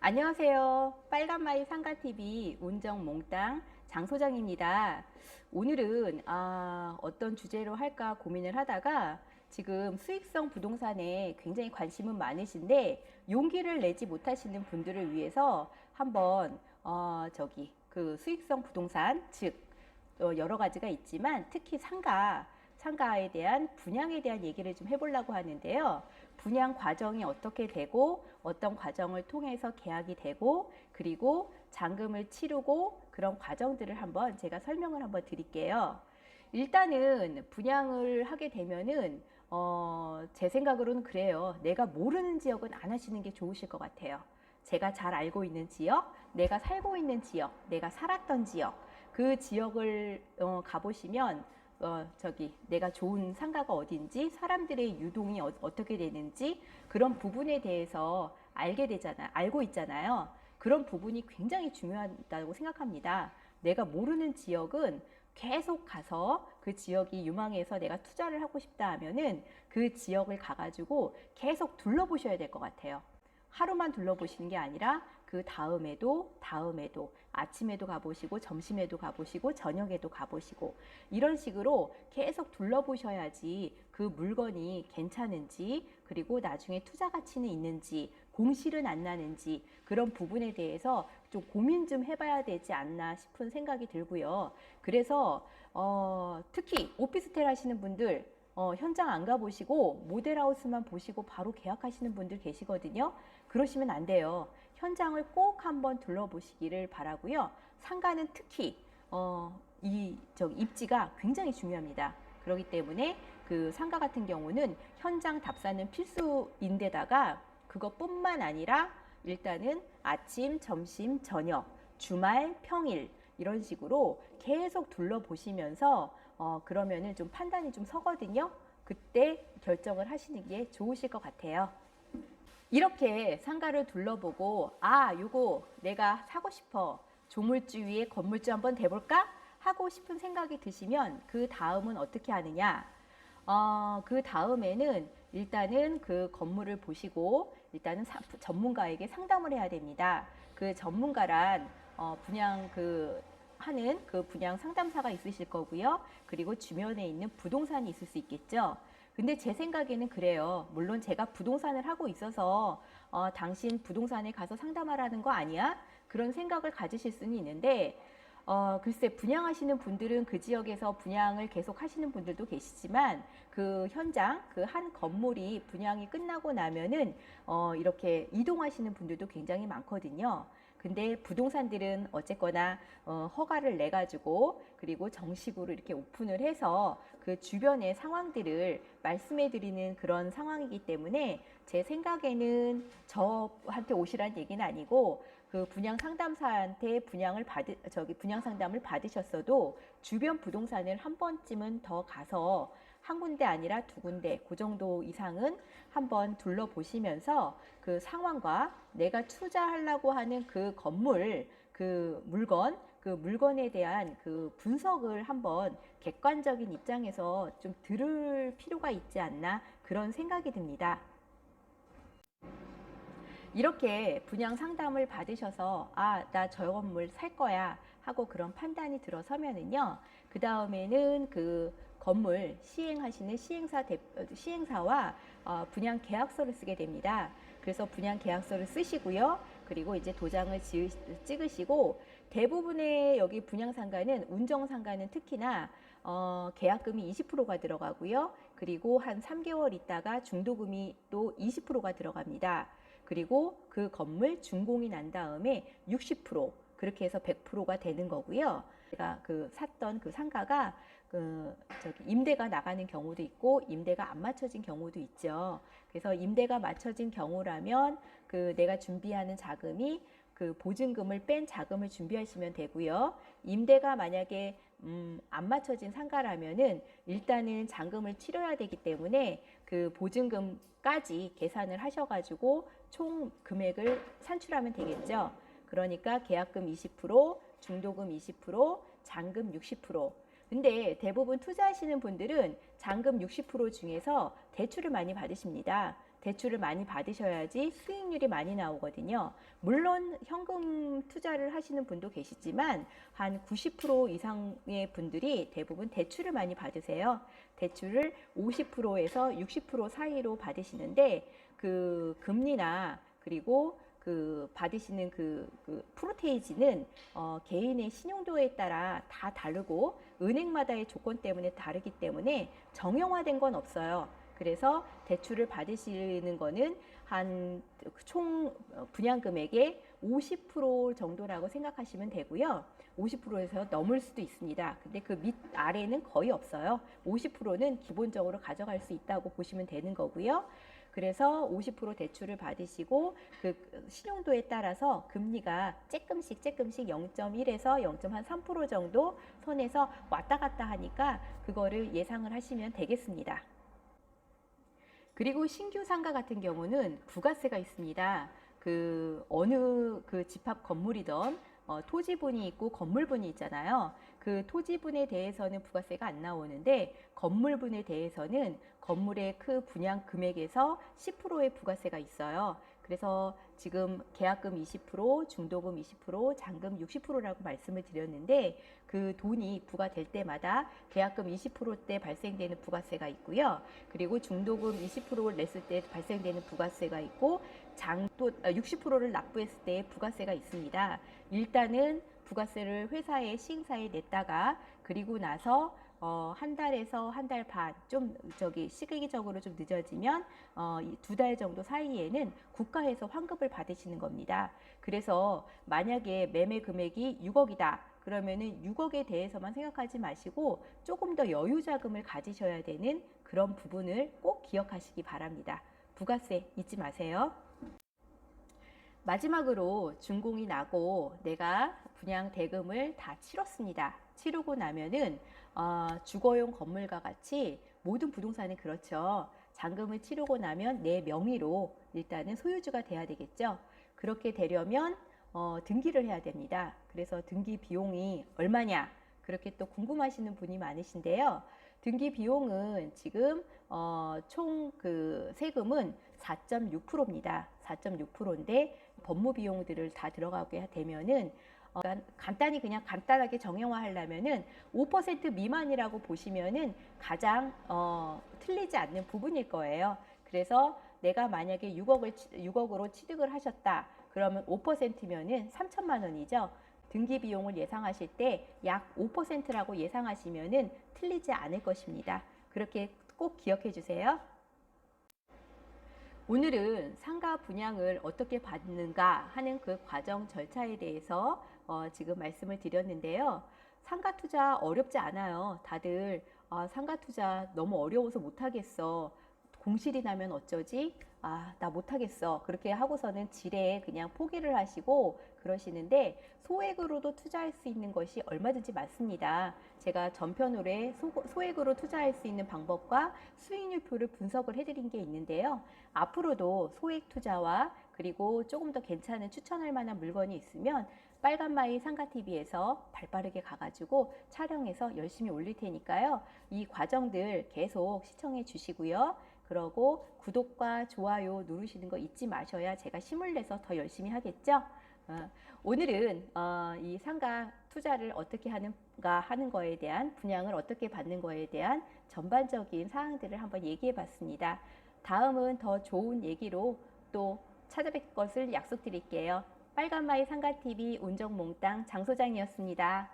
안녕하세요. 빨간마이 상가TV 운정몽땅 장소장입니다. 오늘은 어떤 주제로 할까 고민을 하다가 지금 수익성 부동산에 굉장히 관심은 많으신데 용기를 내지 못하시는 분들을 위해서 한번 그 수익성 부동산 즉 여러 가지가 있지만 특히 상가에 대한 분양에 대한 얘기를 좀 해보려고 하는데요. 분양 과정이 어떻게 되고 어떤 과정을 통해서 계약이 되고 그리고 잔금을 치르고 그런 과정들을 한번 제가 설명을 한번 드릴게요. 일단은 분양을 하게 되면은 제 생각으로는 그래요. 내가 모르는 지역은 안 하시는 게 좋으실 것 같아요. 제가 잘 알고 있는 지역, 내가 살고 있는 지역, 내가 살았던 지역, 그 지역을 가보시면 내가 좋은 상가가 어딘지, 사람들의 유동이 어떻게 되는지 그런 부분에 대해서 알고 있잖아요. 그런 부분이 굉장히 중요하다고 생각합니다. 내가 모르는 지역은 계속 가서 그 지역이 유망해서 내가 투자를 하고 싶다 하면은 그 지역을 가가지고 계속 둘러보셔야 될 것 같아요. 하루만 둘러보시는 게 아니라 그 다음에도 아침에도 가보시고 점심에도 가보시고 저녁에도 가보시고 이런 식으로 계속 둘러보셔야지 그 물건이 괜찮은지 그리고 나중에 투자 가치는 있는지 공실은 안 나는지 그런 부분에 대해서 좀 고민 좀 해봐야 되지 않나 싶은 생각이 들고요. 그래서 특히 오피스텔 하시는 분들 현장 안 가보시고 모델하우스만 보시고 바로 계약하시는 분들 계시거든요. 그러시면 안 돼요. 현장을 꼭 한번 둘러보시기를 바라고요. 상가는 특히 입지가 굉장히 중요합니다. 그렇기 때문에 그 상가 같은 경우는 현장 답사는 필수인데다가 그것뿐만 아니라 일단은 아침, 점심, 저녁, 주말, 평일 이런 식으로 계속 둘러보시면서 그러면은 좀 판단이 좀 서거든요. 그때 결정을 하시는 게 좋으실 것 같아요. 이렇게 상가를 둘러보고 요거 내가 사고 싶어. 조물주 위에 건물주 한번 대볼까? 하고 싶은 생각이 드시면 그 다음은 어떻게 하느냐? 그 다음에는 일단은 그 건물을 보시고 일단은 전문가에게 상담을 해야 됩니다. 그 전문가란 분양 하는 그 분양 상담사가 있으실 거고요. 그리고 주변에 있는 부동산이 있을 수 있겠죠. 근데 제 생각에는 그래요. 물론 제가 부동산을 하고 있어서 당신 부동산에 가서 상담하라는 거 아니야? 그런 생각을 가지실 수는 있는데 글쎄 분양하시는 분들은 그 지역에서 분양을 계속 하시는 분들도 계시지만 그 현장 그 한 건물이 분양이 끝나고 나면은 이렇게 이동하시는 분들도 굉장히 많거든요. 근데 부동산들은 어쨌거나 허가를 내 가지고 그리고 정식으로 이렇게 오픈을 해서 그 주변의 상황들을 말씀해 드리는 그런 상황이기 때문에 제 생각에는 저한테 오시란 얘기는 아니고 그 분양 상담사한테 분양 상담을 받으셨어도 주변 부동산을 한 번쯤은 더 가서 한 군데 아니라 두 군데 그 정도 이상은 한번 둘러보시면서 그 상황과 내가 투자하려고 하는 그 건물, 그 물건에 대한 그 분석을 한번 객관적인 입장에서 좀 들을 필요가 있지 않나 그런 생각이 듭니다. 이렇게 분양 상담을 받으셔서 나 저 건물 살 거야 하고 그런 판단이 들어서면은요. 그 다음에는 그 건물 시행하시는 시행사와 분양 계약서를 쓰게 됩니다. 그래서 분양 계약서를 쓰시고요. 그리고 이제 도장을 찍으시고 대부분의 여기 분양 상가는 운정 상가는 특히나 계약금이 20%가 들어가고요. 그리고 한 3개월 있다가 중도금이 또 20%가 들어갑니다. 그리고 그 건물 준공이 난 다음에 60% 그렇게 해서 100%가 되는 거고요. 제가 그 샀던 그 상가가 임대가 나가는 경우도 있고 임대가 안 맞춰진 경우도 있죠. 그래서 임대가 맞춰진 경우라면 그 내가 준비하는 자금이 그 보증금을 뺀 자금을 준비하시면 되고요. 임대가 만약에 안 맞춰진 상가라면은 일단은 잔금을 치러야 되기 때문에 그 보증금까지 계산을 하셔가지고 총 금액을 산출하면 되겠죠. 그러니까 계약금 20%, 중도금 20%, 잔금 60%. 근데 대부분 투자하시는 분들은 잔금 60% 중에서 대출을 많이 받으십니다. 대출을 많이 받으셔야지 수익률이 많이 나오거든요. 물론 현금 투자를 하시는 분도 계시지만 한 90% 이상의 분들이 대부분 대출을 많이 받으세요. 대출을 50%에서 60% 사이로 받으시는데 그 금리나 그리고 그 받으시는 그 프로테이지는 개인의 신용도에 따라 다 다르고 은행마다의 조건 때문에 다르기 때문에 정형화된 건 없어요. 그래서 대출을 받으시는 거는 한 총 분양 금액의 50% 정도라고 생각하시면 되고요. 50%에서 넘을 수도 있습니다. 근데 그 밑 아래는 거의 없어요. 50%는 기본적으로 가져갈 수 있다고 보시면 되는 거고요. 그래서 50% 대출을 받으시고 그 신용도에 따라서 금리가 조금씩 0.1에서 0.3% 정도 선에서 왔다 갔다 하니까 그거를 예상을 하시면 되겠습니다. 그리고 신규 상가 같은 경우는 부가세가 있습니다. 그 어느 그 집합 건물이든 토지분이 있고 건물분이 있잖아요. 그 토지분에 대해서는 부가세가 안 나오는데 건물분에 대해서는 건물의 그 분양 금액에서 10%의 부가세가 있어요. 그래서 지금 계약금 20%, 중도금 20%, 잔금 60%라고 말씀을 드렸는데 그 돈이 부과될 때마다 계약금 20%때 발생되는 부가세가 있고요. 그리고 중도금 20%를 냈을 때 발생되는 부가세가 있고 장또 60%를 납부했을 때 부가세가 있습니다. 일단은 부가세를 회사에 시행사에 냈다가 그리고 나서 한 달에서 한 달 반, 좀 시기적으로 좀 늦어지면 2달 정도 사이에는 국가에서 환급을 받으시는 겁니다. 그래서 만약에 매매 금액이 6억이다. 그러면은 6억에 대해서만 생각하지 마시고 조금 더 여유 자금을 가지셔야 되는 그런 부분을 꼭 기억하시기 바랍니다. 부가세 잊지 마세요. 마지막으로 준공이 나고 내가 분양 대금을 다 치렀습니다. 치르고 나면은 주거용 건물과 같이 모든 부동산은 그렇죠. 잔금을 치르고 나면 내 명의로 일단은 소유주가 돼야 되겠죠. 그렇게 되려면 등기를 해야 됩니다. 그래서 등기 비용이 얼마냐? 그렇게 또 궁금하시는 분이 많으신데요. 등기 비용은 지금 총 그 세금은 4.6%입니다. 4.6%인데 법무 비용들을 다 들어가게 되면은 간단하게 정형화 하려면은 5% 미만이라고 보시면은 가장 틀리지 않는 부분일 거예요. 그래서 내가 만약에 6억으로 취득을 하셨다. 그러면 5%면은 3천만 원이죠. 등기 비용을 예상하실 때 약 5%라고 예상하시면은 틀리지 않을 것입니다. 그렇게 꼭 기억해 주세요. 오늘은 상가 분양을 어떻게 받는가 하는 그 과정 절차에 대해서 지금 말씀을 드렸는데요. 상가 투자 어렵지 않아요. 다들 상가 투자 너무 어려워서 못하겠어. 공실이 나면 어쩌지? 나 못하겠어. 그렇게 하고서는 지레 그냥 포기를 하시고 그러시는데 소액으로도 투자할 수 있는 것이 얼마든지 많습니다. 제가 전편으로 소액으로 투자할 수 있는 방법과 수익률표를 분석을 해드린 게 있는데요. 앞으로도 소액 투자와 그리고 조금 더 괜찮은 추천할 만한 물건이 있으면 빨간마이 상가TV에서 발빠르게 가가지고 촬영해서 열심히 올릴 테니까요. 이 과정들 계속 시청해 주시고요. 그러고 구독과 좋아요 누르시는 거 잊지 마셔야 제가 힘을 내서 더 열심히 하겠죠. 오늘은 이 상가 투자를 어떻게 하는가 하는 거에 대한 분양을 어떻게 받는 거에 대한 전반적인 사항들을 한번 얘기해 봤습니다. 다음은 더 좋은 얘기로 또 찾아뵐 것을 약속드릴게요. 빨간마이 상가TV 운정몽땅 장소장이었습니다.